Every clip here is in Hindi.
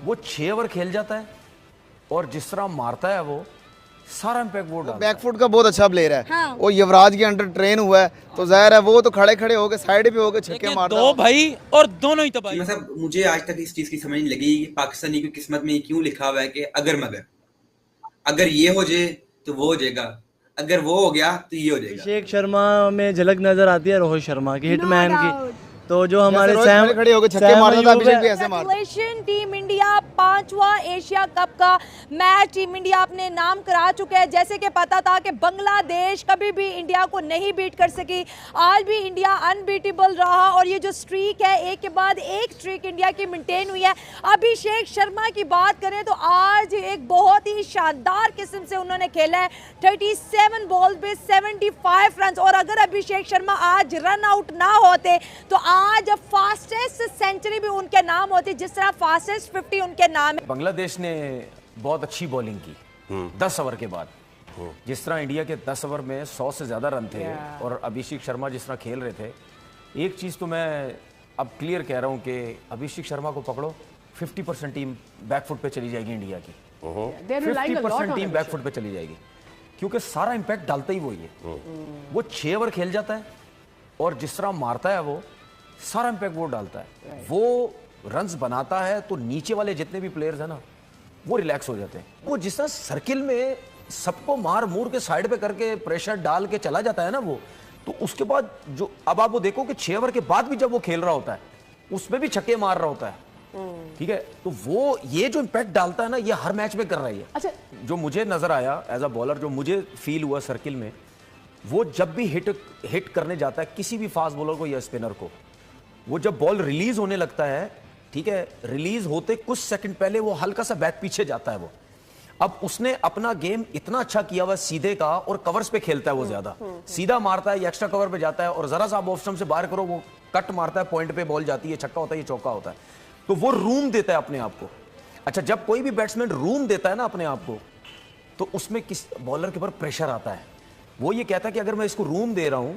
वो 6 ओवर खेल जाता है और जिस तरह मारता है वो सारा इम्पैक्ट वो डालता है। बैकफुट का बहुत अच्छा प्लेयर है। हाँ। वो युवराज के अंडर ट्रेन हुआ है तो जाहिर है वो तो खड़े खड़े होके साइड पे होके छक्के देखिए, मारता दो है। भाई और दोनों ही तबाही। मतलब मुझे आज तक इस चीज की समझ नहीं लगी कि पाकिस्तानी की किस्मत में क्यों लिखा हुआ है कि अगर मगर, अगर ये हो जाए तो वो हो जाएगा, अगर वो हो गया तो ये हो जाएगा। अभिषेक शर्मा में झलक नजर आती है रोहित शर्मा की, हिटमैन की। doubt. तो जो हमारे रोहित सैम खड़े खड़े होके छक्के सैम मारता था, अयूब अभिषेक है। भी ऐसे मारता। Congratulations, टीम इंडिया 5वां एशिया कप का मैच टीम इंडिया अपने नाम करा चुके हैं। जैसे कि पता था कि बांग्लादेश कभी भी इंडिया को नहीं बीट कर सकी, आज भी इंडिया अनबीटेबल रहा और ये जो स्ट्रीक है एक के बाद एक स्ट्रीक इंडिया की मेंटेन हुई है। अभिषेक शर्मा की बात करें तो आज एक बहुत ही शानदार किस्म से उन्होंने खेला है। 37 बॉल पे 75 रन, और अगर अभिषेक शर्मा आज रन आउट ना होते तो आज फास्टेस्ट सेंचुरी भी उनके नाम होती, जिस तरह फास्टेस्ट 50 उनके नाम है। बांग्लादेश ने बहुत अच्छी बॉलिंग की 10 ओवर के बाद। जिस तरह इंडिया के 10 ओवर में 100 से ज़्यादा रन थे और अभिषेक शर्मा जिस तरह खेल रहे थे, एक चीज़ तो मैं अब क्लियर कह रहा हूँ कि अभिषेक शर्मा को पकड़ो 50% टीम बैकफुट पे चली जाएगी इंडिया की। 50% टीम बैकफुट पे चली जाएगी क्योंकि सारा इम्पैक्ट डालता ही वही है। वो 6 ओवर खेल जाता है और जिस तरह मारता है वो सारा इम्पैक्ट वो डालता है। वो रन्स बनाता है तो नीचे वाले जितने भी प्लेयर्स हैं ना वो रिलैक्स हो जाते हैं। वो जिस तरह सर्किल में सबको मार मूर के साइड पे करके प्रेशर डाल के चला जाता है ना वो, तो उसके बाद जो अब आप वो देखो कि 6 ओवर के बाद भी जब वो खेल रहा होता है उसमें भी छक्के मार रहा होता है। ठीक है, तो वो ये जो इम्पैक्ट डालता है ना ये हर मैच में कर रही है। अच्छा, जो मुझे नजर आया एज अ बॉलर, जो मुझे फील हुआ सर्किल में, वो जब भी हिट करने जाता है किसी भी फास्ट बॉलर को या स्पिनर को, वो जब बॉल रिलीज होने लगता है, ठीक है, रिलीज होते कुछ सेकंड पहले वो हल्का सा बैक पीछे जाता है वो। अब उसने अपना गेम इतना अच्छा किया हुआ सीधे का, और कवर्स पे खेलता है वो ज्यादा, सीधा मारता है, एक्स्ट्रा कवर पे जाता है, और जरा सा आप ऑफ स्टंप से बाहर करो वो कट मारता है, पॉइंट पे बॉल जाती है, छक्का होता है, ये चौका होता है। तो वो रूम देता है अपने आप को। अच्छा, जब कोई भी बैट्समैन रूम देता है ना अपने आप को, तो उसमें किस बॉलर के ऊपर प्रेशर आता है। वो ये कहता है कि अगर मैं इसको रूम दे रहा हूं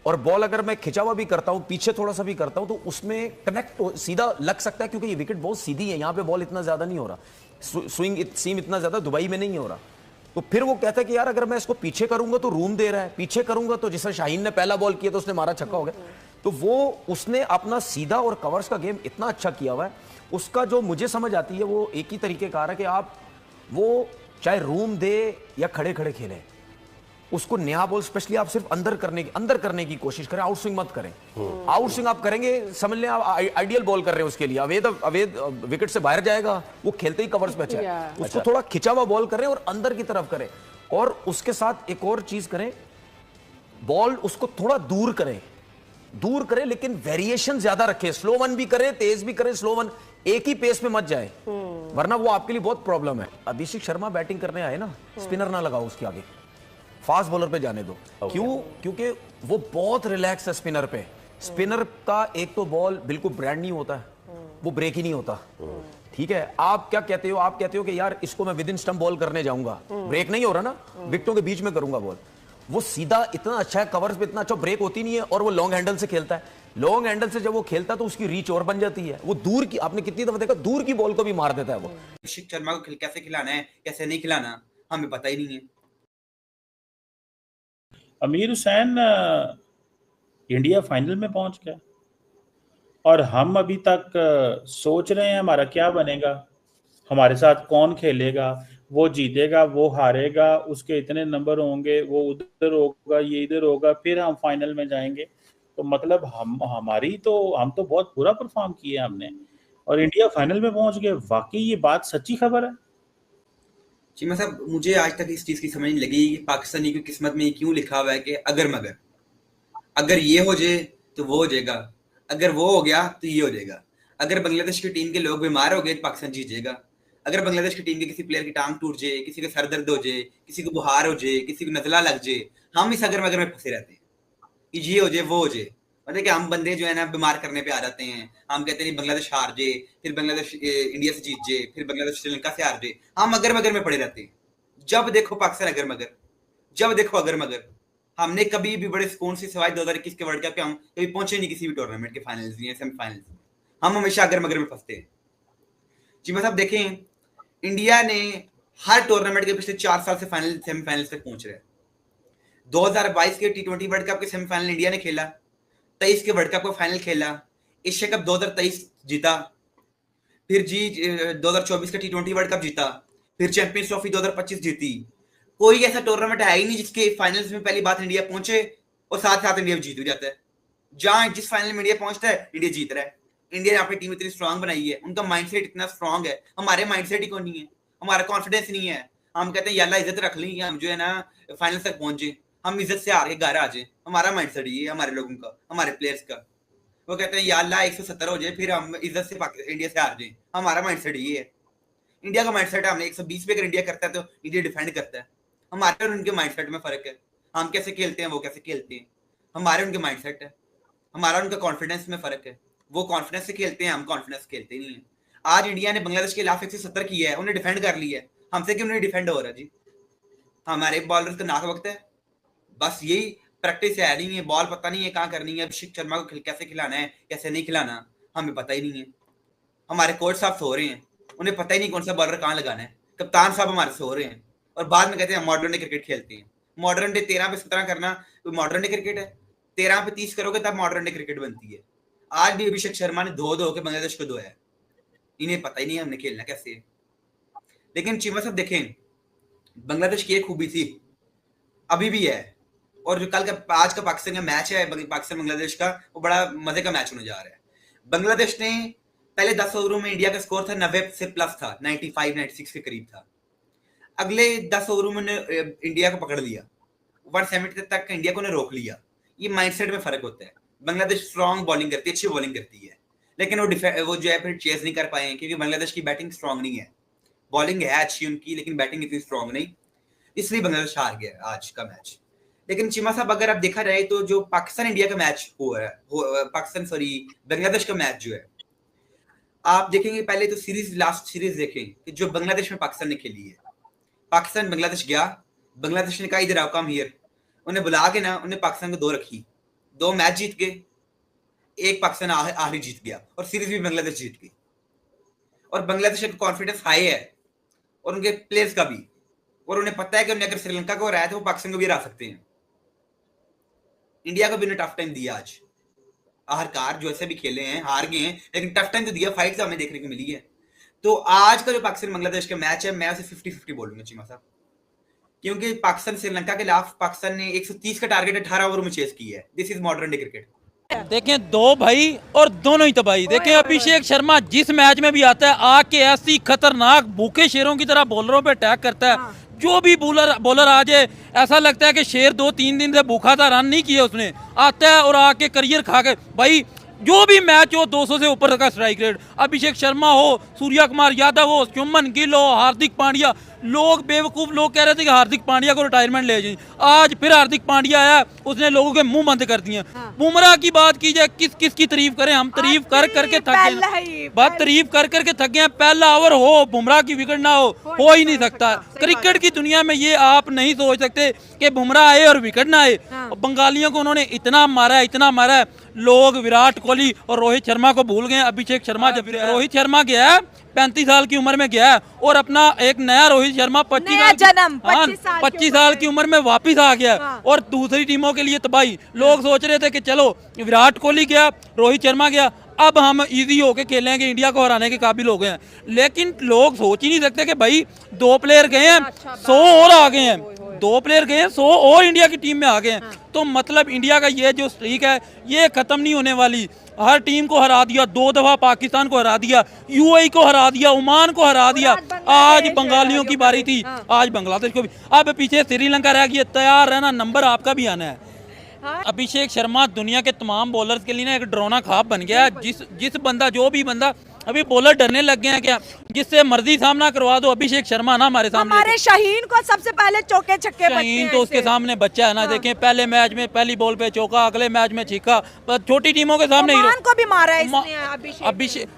और बॉल अगर मैं खिंचा हुआ भी करता हूं, पीछे थोड़ा सा भी करता हूं, तो उसमें कनेक्ट सीधा लग सकता है, क्योंकि ये विकेट बहुत सीधी है, यहां पे बॉल इतना ज्यादा नहीं हो रहा, स्विंग सीम इतना ज्यादा दुबई में नहीं हो रहा। तो फिर वो कहता है कि यार अगर मैं इसको पीछे करूंगा तो रूम दे रहा है, पीछे करूंगा तो जैसे शाहीन ने पहला बॉल किया तो उसने मारा, छक्का हो गया। तो वो उसने अपना सीधा और कवर्स का गेम इतना अच्छा किया हुआ है। उसका जो मुझे समझ आती है वो एक ही तरीके का है कि आप वो चाहे रूम दे या खड़े खड़े खेले, उसको नया बॉल स्पेशली आप सिर्फ अंदर करने की कोशिश करें, आउट स्विंग मत करें। आउट स्विंग आप करेंगे समझ लें आप आइडियल बॉल कर रहे हैं उसके लिए, अवैध विकेट से बाहर जाएगा, वो खेलते ही कवर्स पे अच्छा है। उसको थोड़ा खिंचा हुआ बॉल करें और अंदर की तरफ करें, और उसके साथ एक और चीज करें, बॉल उसको थोड़ा दूर करें लेकिन वेरिएशन ज्यादा रखें, स्लो वन भी करें, तेज भी करें, स्लो वन, एक ही पेस में मत जाए, वरना वो आपके लिए बहुत प्रॉब्लम है। अभिषेक शर्मा बैटिंग करने आए ना, स्पिनर ना लगाओ उसके आगे, फास्ट बॉलर पे जाने दो। क्यों? क्योंकि वो बहुत रिलैक्स है स्पिनर पे। स्पिनर का एक तो बॉल बिल्कुल ब्रांड नहीं होता है, वो ब्रेक ही नहीं होता। ठीक है, आप क्या कहते हो? आप कहते हो कि यार इसको मैं विद इन स्टंप बॉल करने जाऊंगा, ब्रेक नहीं हो रहा ना, विकेटों के बीच में करूंगा बॉल। वो सीधा इतना अच्छा है, कवर्स पे इतना अच्छा, ब्रेक होती नहीं है, और वो लॉन्ग हैंडल से खेलता है। लॉन्ग हैंडल से जब वो खेलता है तो उसकी रीच और बन जाती है। वो दूर की, आपने कितनी दफा देखा, दूर की बॉल को भी मार देता है वो। अभिषेक शर्मा को कैसे खिलाना है, कैसे नहीं खिलाना, हमें पता ही नहीं है। अमीर हुसैन इंडिया फाइनल में पहुंच गया और हम अभी तक सोच रहे हैं हमारा क्या बनेगा, हमारे साथ कौन खेलेगा, वो जीतेगा, वो हारेगा, उसके इतने नंबर होंगे, वो उधर होगा, ये इधर होगा, फिर हम फाइनल में जाएंगे। तो मतलब हम तो बहुत बुरा परफॉर्म किया हमने, और इंडिया फाइनल में पहुंच गए। वाकई ये बात सच्ची खबर है? चीमा साहब, मुझे आज तक इस चीज की समझ नहीं लगी कि पाकिस्तानी की किस्मत में क्यों लिखा हुआ है कि अगर मगर, अगर ये हो जाए तो वो हो जाएगा, अगर वो हो गया तो ये हो जाएगा। अगर बांग्लादेश की टीम के लोग बीमार हो गए तो पाकिस्तान जीत जाएगा। अगर बांग्लादेश की टीम के किसी प्लेयर की टांग टूट जाए, किसी का सर दर्द हो जाए, किसी को बुखार हो जाए, किसी को नजला लग जाए, हम इस अगर मगर में फंसे रहते हैं कि ये हो जाए वो हो जाए। मतलब कि हम बंदे जो है ना बीमार करने पे आ जाते हैं। हम कहते हैं बांग्लादेश हार जाए, फिर बांग्लादेश इंडिया से जीत जाए, फिर बांग्लादेश श्रीलंका से हार जाए, हम अगर मगर में पड़े रहते हैं। जब देखो पाकिस्तान अगर मगर, जब देखो अगर मगर। हमने कभी भी बड़े सुकून से, सिवाय 2021 के वर्ल्ड कप के, हम कभी पहुंचे नहीं किसी भी टूर्नामेंट के फाइनल्स या सेमीफाइनल्स में। हम हमेशा अगर मगर में फंसते हैं। चीमा साहब देखें, इंडिया ने हर टूर्नामेंट के पिछले 4 साल से फाइनल सेमीफाइनल तक पहुंच रहे हैं। 2022 के T20 वर्ल्ड कप के सेमीफाइनल इंडिया ने खेला, 23 के वर्ल्ड कप का फाइनल खेला, एशिया कप 2023 जीता, फिर 2024 का T20 वर्ल्ड कप जीता, फिर चैंपियंस ट्रॉफी 2025 जीती। कोई ऐसा टूर्नामेंट है ही नहीं जिसके फाइनल्स में पहली बात इंडिया पहुंचे और साथ साथ इंडिया जीत भी जाता है। जहां जिस फाइनल में इंडिया पहुंचता है इंडिया जीत रहा है। इंडिया ने अपनी टीम इतनी स्ट्रांग बनाई है, उनका माइंडसेट इतना स्ट्रांग है, हमारे माइंडसेट ही को नहीं है, हमारा कॉन्फिडेंस नहीं है। हम कहते हैं याल्ला इज्जत रख ली, हम जो है ना फाइनल तक पहुंचे, हम इज्जत से हार के घर आ जाए। हमारा माइंडसेट ये है, हमारे लोगों का, हमारे प्लेयर्स का। वो कहते हैं याल्ला 170 हो जाए फिर हम इज्जत से इंडिया से हार जाए। हमारा माइंडसेट ये है, इंडिया का माइंडसेट है। हमने 120 पे अगर इंडिया करता है तो इंडिया डिफेंड करता है। हमारे और उनके माइंडसेट में फर्क है, हम कैसे खेलते हैं वो कैसे खेलते हैं। हमारे उनके माइंडसेट है, हमारा उनका कॉन्फिडेंस में फर्क है। वो कॉन्फिडेंस से खेलते हैं, हम कॉन्फिडेंस खेलते ही नहीं है। आज इंडिया ने बांग्लादेश के खिलाफ 170 किया है, उन्हें डिफेंड कर लिया है। हमसे क्यों नहीं डिफेंड हो रहा जी? हमारे बॉलर का नाक वक्त है, बस यही प्रैक्टिस है नहीं है, बॉल पता नहीं है कहाँ करनी है। अभिषेक शर्मा को कैसे खिलाना है कैसे नहीं खिलाना हमें पता ही नहीं है। हमारे कोच साहब सो रहे हैं, उन्हें पता ही नहीं कौन सा बॉलर कहाँ लगाना है। कप्तान साहब हमारे सो रहे हैं और बाद में कहते हैं मॉडर्न डे क्रिकेट खेलते हैं। मॉडर्न डे 13 पे 17 करना तो मॉडर्न डे क्रिकेट है? 13 पे 30 करोगे तब मॉडर्न डे क्रिकेट बनती है। आज भी अभिषेक शर्मा ने धो के बांग्लादेश को धोया है, इन्हें पता ही नहीं है हमने खेलना कैसे है। लेकिन चीमा साहब देखें, बांग्लादेश की एक खूबी थी, अभी भी है, और जो कल का आज का पाकिस्तान का मैच है पाकिस्तान बांग्लादेश का, वो बड़ा मजे का मैच होने जा रहा है। बांग्लादेश ने पहले 10 ओवरों में इंडिया का स्कोर था 90 से प्लस था, 95-96 के करीब था। अगले 10 ओवरों में इंडिया को पकड़ लिया, 170 तक इंडिया को ने रोक लिया। ये माइंडसेट में फर्क होता है। बांग्लादेश स्ट्रांग बॉलिंग करती है, अच्छी बॉलिंग करती है, लेकिन वो जो है फिर चेस नहीं कर पाए क्योंकि बांग्लादेश की बैटिंग स्ट्रांग नहीं है। बॉलिंग है अच्छी उनकी, लेकिन बैटिंग इतनी स्ट्रांग नहीं, इसलिए बांग्लादेश हार गया आज का मैच। लेकिन चीमा साहब अगर आप देखा जाए तो जो पाकिस्तान इंडिया का मैच हुआ है, बांग्लादेश का मैच जो है, आप देखेंगे पहले तो लास्ट सीरीज देखें कि जो बांग्लादेश में पाकिस्तान ने खेली है। पाकिस्तान बांग्लादेश गया, बांग्लादेश ने कहा इधर आओ, कम हियर, उन्हें बुला के ना उन्हें पाकिस्तान को 2 रखी, 2 मैच जीत गए, एक पाकिस्तान आखिरी जीत गया और सीरीज भी बांग्लादेश जीत गई। और बांग्लादेश का कॉन्फिडेंस हाई है और उनके प्लेयर्स का भी, और उन्हें पता है कि उन्हें अगर श्रीलंका को हराया तो वो पाकिस्तान को भी हरा सकते हैं। इंडिया को भी उन्हें टफ टाइम दिया आज, आखिरकार जो ऐसे भी खेले हैं हार गए हैं, लेकिन टफ टाइम तो दिया, फाइट तो हमें देखने को मिली है। तो आज का जो पाकिस्तान बांग्लादेश का मैच है, मैं उसे 50-50 बोलूंगा चीमा साहब, क्योंकि पाकिस्तान श्रीलंका के खिलाफ पाकिस्तान ने 130 का टारगेट 18 ओवर में चेस की है। This is modern day cricket. देखें 2 भाई और दोनों ही तबाही। देखें अभिषेक शर्मा जिस मैच में भी आता है आके ऐसी खतरनाक भूखे शेरों की तरह बॉलरों पे अटैक करता है। जो भी बॉलर आ जाए ऐसा लगता है कि शेर 2-3 दिन से भूखा था, रन नहीं किए उसने, आता है और आके करियर खा के, भाई जो भी मैच हो 200 से ऊपर का स्ट्राइक रेट। अभिषेक शर्मा हो, सूर्या कुमार यादव हो, शुभमन गिल हो, हार्दिक पांड्या, लोग बेवकूफ़ लोग कह रहे थे कि हार्दिक पांड्या को रिटायरमेंट ले जाए। आज फिर हार्दिक पांड्या आया, उसने लोगों के मुंह बंद कर दिए। बुमराह की बात की जाए, किस की तारीफ करें हम? तारीफ कर करके थक गए, बात तारीफ कर करके थक गए। पहला ओवर हो, बुमराह की विकेट ना हो ही नहीं सकता। क्रिकेट की दुनिया में ये आप नहीं सोच सकते कि बुमराह आए और विकेट ना आए। बंगालियों को उन्होंने इतना मारा है, लोग विराट कोहली और रोहित शर्मा को भूल गए। अभिषेक शर्मा जब रोहित शर्मा गया 35 साल की उम्र में गया और अपना एक नया रोहित शर्मा 25 साल की उम्र में वापस आ गया और दूसरी टीमों के लिए तबाही। लोग सोच रहे थे कि चलो विराट कोहली गया, रोहित शर्मा गया, अब हम इजी होके खेलेंगे, इंडिया को हराने के काबिल हो गए हैं। लेकिन लोग सोच ही नहीं सकते कि भाई 2 प्लेयर गए हैं, 100 और आ गए हैं, 2 प्लेयर गए हैं, 100 और इंडिया की टीम में आ गए हैं। तो मतलब इंडिया का ये जो स्ट्रीक है ये खत्म नहीं होने वाली। हर टीम को हरा दिया, 2 दफा पाकिस्तान को हरा दिया, यूएई को हरा दिया, ओमान को हरा दिया। आज बंगालियों की बारी थी, आज बांग्लादेश को भी। अब पीछे श्रीलंका रह गई, तैयार रहना, नंबर आपका भी आना है। अभिषेक शर्मा दुनिया के तमाम बॉलर्स के लिए ना एक डरावना ख्वाब बन गया। जो भी बंदा अभी बॉलर डरने लग गए हैं क्या, जिससे मर्जी सामना करवा दो, अभिषेक शर्मा ना हमारे सामने। हमारे शाहीन को सबसे पहले चौके छक्के बजते हैं। शाहीन तो उसके सामने बच्चा है ना। देखें पहले मैच में पहली बॉल पे चौका, अगले मैच में छक्का, पर छोटी टीमों के सामने ओमान को भी मारा है इसने अभिषेक।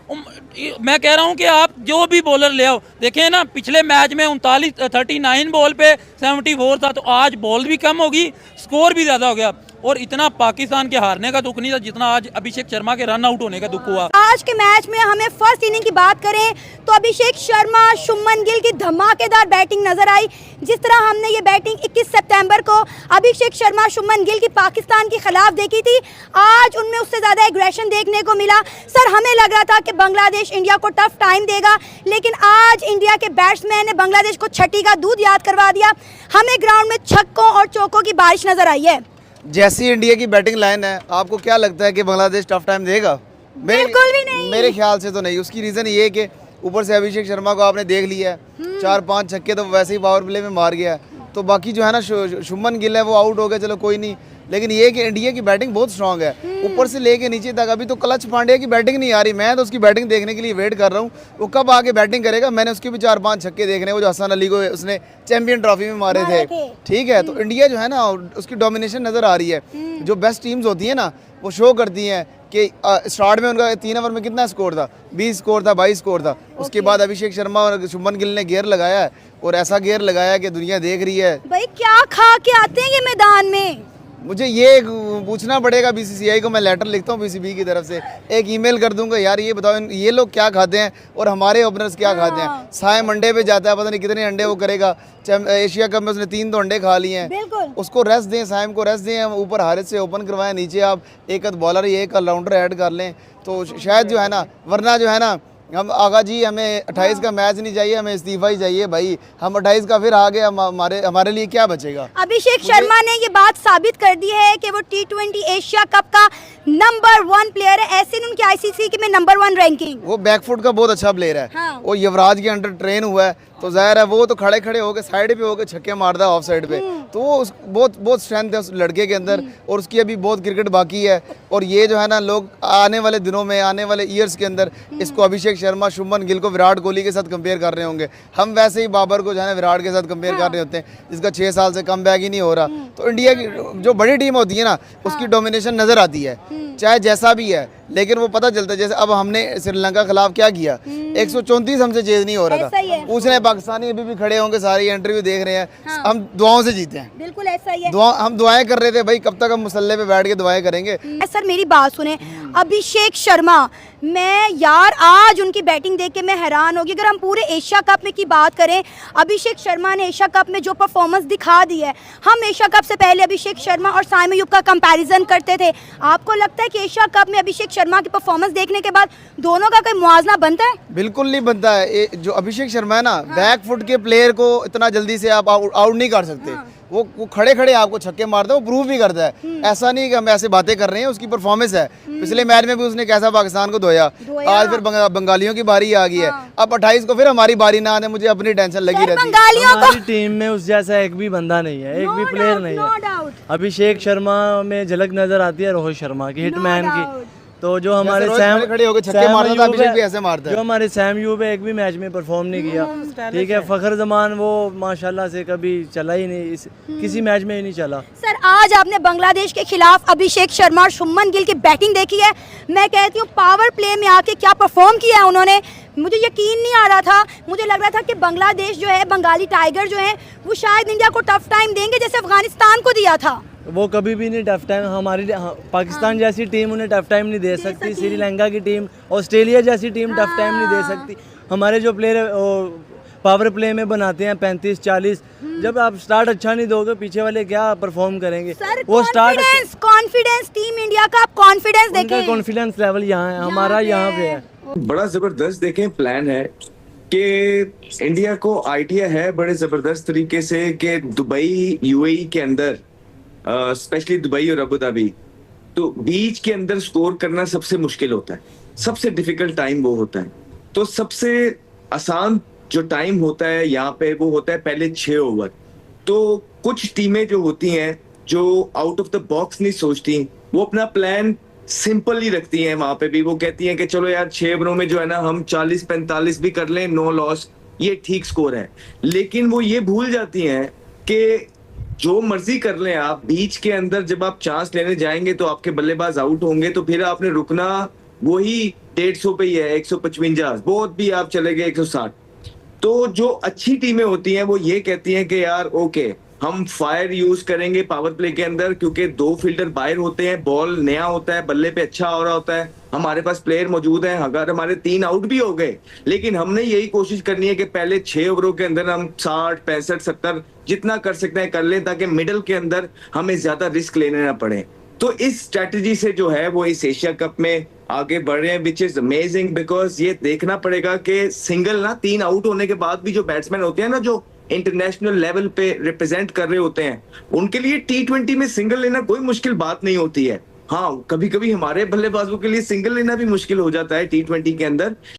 मैं कह रहा हूं कि आप जो भी बॉलर ले आओ, देखें ना पिछले मैच में 39 बॉल पे 74 था, तो आज बॉल भी कम होगी, स्कोर भी ज्यादा हो गया। और इतना पाकिस्तान के हारने का दुख नहीं था जितना आज अभिषेक शर्मा के रन आउट होने का दुख हुआ। आज के मैच में हमें फर्स्ट इनिंग की बात करें तो अभिषेक शर्मा, शुभमन गिल की धमाकेदार बैटिंग नजर आई। जिस तरह हमने ये बैटिंग 21 सितंबर को अभिषेक शर्मा, शुभमन गिल की पाकिस्तान के खिलाफ देखी थी, आज उनमें उससे ज्यादा एग्रेशन देखने को मिला। सर, हमें लग रहा था कि बांग्लादेश इंडिया को टफ टाइम देगा, लेकिन आज इंडिया के बैट्समैन ने बांग्लादेश को छठी का दूध याद करवा दिया। हमें ग्राउंड में छक्कों और चौकों की बारिश नजर आई है। जैसी इंडिया की बैटिंग लाइन है, आपको क्या लगता है कि बांग्लादेश टफ टाइम देगा? बिल्कुल भी नहीं। मेरे ख्याल से तो नहीं। उसकी रीज़न ये है कि ऊपर से अभिषेक शर्मा को आपने देख लिया है, 4-5 छक्के तो वैसे ही पावर प्ले में मार गया। तो बाकी जो है ना, शुभमन गिल है वो आउट हो गया, चलो कोई नहीं, लेकिन ये कि इंडिया की बैटिंग बहुत स्ट्रांग है ऊपर से लेके नीचे तक। अभी तो क्लच पांड्या की बैटिंग नहीं आ रही, मैं तो उसकी बैटिंग देखने के लिए वेट कर रहा हूँ, वो कब आके बैटिंग करेगा। मैंने उसके भी 4-5 छक्के देखने, वो जो हसन अली को उसने चैंपियन ट्रॉफी में मारे थे, ठीक है। तो इंडिया जो है ना, उसकी डोमिनेशन नज़र आ रही है। जो बेस्ट टीम्स होती है ना, वो शो करती हैं कि स्टार्ट में उनका 3 ओवर में कितना स्कोर था, 20 स्कोर था, 22 स्कोर था। उसके बाद अभिषेक शर्मा और शुभमन गिल ने गेयर लगाया है, और ऐसा गेयर लगाया कि दुनिया देख रही है। भाई क्या खा के आते हैं ये मैदान में? मुझे ये पूछना पड़ेगा बीसीसीआई को, मैं लेटर लिखता हूँ बीसीबी की तरफ से, एक ईमेल कर दूंगा, यार ये बताओ ये लोग क्या खाते हैं और हमारे ओपनर्स क्या खाते हैं। सायम अंडे पे जाता है, पता नहीं कितने अंडे वो करेगा। एशिया कप में उसने 3 तो अंडे खा लिए हैं। उसको रेस्ट दें, सायम को रेस्ट दें, ऊपर हारिस से ओपन करवाएं, नीचे आप एक बॉलर या एक ऑलराउंडर ऐड कर लें, तो शायद जो है ना, वरना जो है ना, हम आगा जी हमें 28 का मैच नहीं चाहिए, हमें इस्तीफा ही चाहिए भाई। हम 28 का फिर आगे हमारे लिए क्या बचेगा? अभिषेक शर्मा ने ये बात साबित कर दी है कि वो T20 एशिया कप का नंबर 1 प्लेयर है। ऐसे ही उनकी आईसीसी की में नंबर 1 रैंकिंग। वो बैकफुट का बहुत अच्छा प्लेयर है। हाँ। वो युवराज के अंडर ट्रेन हुआ है, तो जाहिर है वो तो खड़े खड़े होके साइड पे होके छक्के मारता है ऑफ साइड पे। तो वो बहुत स्ट्रेंथ है उस लड़के के अंदर, और उसकी अभी बहुत क्रिकेट बाकी है। और ये जो है ना, लोग आने वाले दिनों में, आने वाले ईयर्स के अंदर इसको अभिषेक शर्मा, शुभमन गिल को विराट कोहली के साथ कंपेयर कर रहे होंगे। हम वैसे ही बाबर को जो है ना विराट के साथ कंपेयर कर रहे होते हैं, जिसका 6 साल से कम बैक ही नहीं हो रहा। तो इंडिया की जो बड़ी टीम होती है ना, उसकी डोमिनेशन नजर आती है, चाहे जैसा भी है, लेकिन वो पता चलता है। जैसे अब हमने श्रीलंका खिलाफ क्या किया, 134 हमसे चेज नहीं हो रहा था। पूछने पाकिस्तानी अभी भी खड़े होंगे, सारी इंटरव्यू देख रहे हैं। हाँ। हम दुआओं से जीते हैं। बिल्कुल ऐसा ही है। हम दुआएं कर रहे थे भाई, कब तक हम मुसल्ले पे बैठ के दुआएं करेंगे? सर मेरी बात सुने, अभिषेक शर्मा, मैं यार आज उनकी बैटिंग देख के मैं हैरान होगी। अगर हम पूरे एशिया कप में की बात करें, अभिषेक शर्मा ने एशिया कप में जो परफॉर्मेंस दिखा दी है, हम एशिया कप से पहले अभिषेक शर्मा और साइम अयूब का कंपैरिजन करते थे। आपको लगता है कि एशिया कप में अभिषेक शर्मा की परफॉर्मेंस देखने के बाद दोनों का कोई मुआवजा बनता है? बिल्कुल नहीं बनता है। जो अभिषेक शर्मा है ना, बैक फुट के प्लेयर को इतना जल्दी से आप आउट नहीं कर सकते। वो खड़े खड़े आपको छक्के मारता है, वो प्रूव भी करता है। ऐसा नहीं कि हम ऐसे बातें कर रहे हैं, उसकी परफॉर्मेंस है। पिछले मैच में भी उसने कैसा पाकिस्तान को धोया। आज फिर बंगालियों की बारी आ गई है। अब 28 को फिर हमारी बारी ना आने, मुझे अपनी टेंशन लगी रहती है। हमारी टीम में उस जैसा एक भी बंदा नहीं है, एक भी प्लेयर नहीं है। अभिषेक शर्मा में झलक नजर आती है रोहित शर्मा की, हिटमैन की। तो जो हमारे खड़े होके छक्के मारता था, अभिषेक भी ऐसे मारता है। जो हमारे सैम यूब एक भी मैच में परफॉर्म नहीं किया, ठीक है। फखर जमान वो माशाल्लाह से कभी चला ही नहीं, किसी मैच में ही नहीं चला। सर आज आपने बांग्लादेश के खिलाफ अभिषेक शर्मा और शुभमन गिल की बैटिंग देखी है। मैं कहती हूँ पावर प्ले में आके क्या परफॉर्म किया है उन्होंने, मुझे यकीन नहीं आ रहा था। मुझे लग रहा था कि बांग्लादेश जो है, बंगाली टाइगर जो है, वो शायद इंडिया को टफ टाइम देंगे जैसे अफगानिस्तान को दिया था। वो कभी भी नहीं टफ टाइम, हमारी पाकिस्तान जैसी टीम उन्हें टफ टाइम नहीं दे सकती। श्रीलंका की टीम, ऑस्ट्रेलिया जैसी टीम टफ टाइम नहीं दे सकती। हमारे जो प्लेयर पावर प्ले में बनाते हैं 35-40, जब आप स्टार्ट अच्छा नहीं दोगे, पीछे वाले क्या परफॉर्म करेंगे? सर, वो स्टार्ट कॉन्फिडेंस टीम इंडिया का, आप कॉन्फिडेंस देखें। कॉन्फिडेंस लेवल यहाँ है, हमारा यहाँ पे है। बड़ा जबरदस्त देखें प्लान है कि इंडिया को आइडिया है बड़े जबरदस्त तरीके से कि दुबई, यूएई के अंदर, स्पेशली दुबई और अबू धाबी, तो बीच के अंदर स्कोर करना सबसे मुश्किल होता है, सबसे डिफिकल्ट टाइम वो होता है। तो सबसे आसान जो टाइम होता है यहाँ पे वो होता है पहले 6 ओवर। तो कुछ टीमें जो होती हैं जो आउट ऑफ द बॉक्स नहीं सोचती, वो अपना प्लान सिंपल ही रखती हैं। वहां पे भी वो कहती हैं कि चलो यार 6 ओवरों में जो है ना हम 40-45 भी कर लें, नो लॉस, ये ठीक स्कोर है। लेकिन वो ये भूल जाती हैं कि जो मर्जी कर लें आप, बीच के अंदर जब आप चांस लेने जाएंगे तो आपके बल्लेबाज आउट होंगे, तो फिर आपने रुकना वही 150 पे ही है, 155, बहुत भी आप चले गए 160। तो जो अच्छी टीमें होती हैं वो ये कहती हैं कि यार ओके, हम फायर यूज करेंगे पावर प्ले के अंदर, क्योंकि 2 फील्डर बाहर होते हैं, बॉल नया होता है, बल्ले पे अच्छा हो रहा होता है, हमारे पास प्लेयर मौजूद हैं। अगर हमारे 3 आउट भी हो गए, लेकिन हमने यही कोशिश करनी है कि पहले 6 ओवरों के अंदर हम 60, 65, 70 जितना कर सकते हैं कर लें, ताकि मिडिल के अंदर हमें ज्यादा रिस्क लेने ना पड़े। तो इस स्ट्रेटजी से जो है वो इस एशिया कप में आगे बढ़ रहे हैं, विच इज अमेजिंग, बिकॉज ये देखना पड़ेगा कि सिंगल ना 3 आउट होने के बाद भी जो बैट्समैन होते हैं ना, जो इंटरनेशनल लेवल पे रिप्रेजेंट कर रहे होते हैं, उनके लिए T20 में सिंगल लेना कोई मुश्किल बात नहीं होती है। हाँ, कभी कभी हमारे बल्लेबाजों के लिए सिंगल लेना भी मुश्किल हो जाता है T20 के अंदर।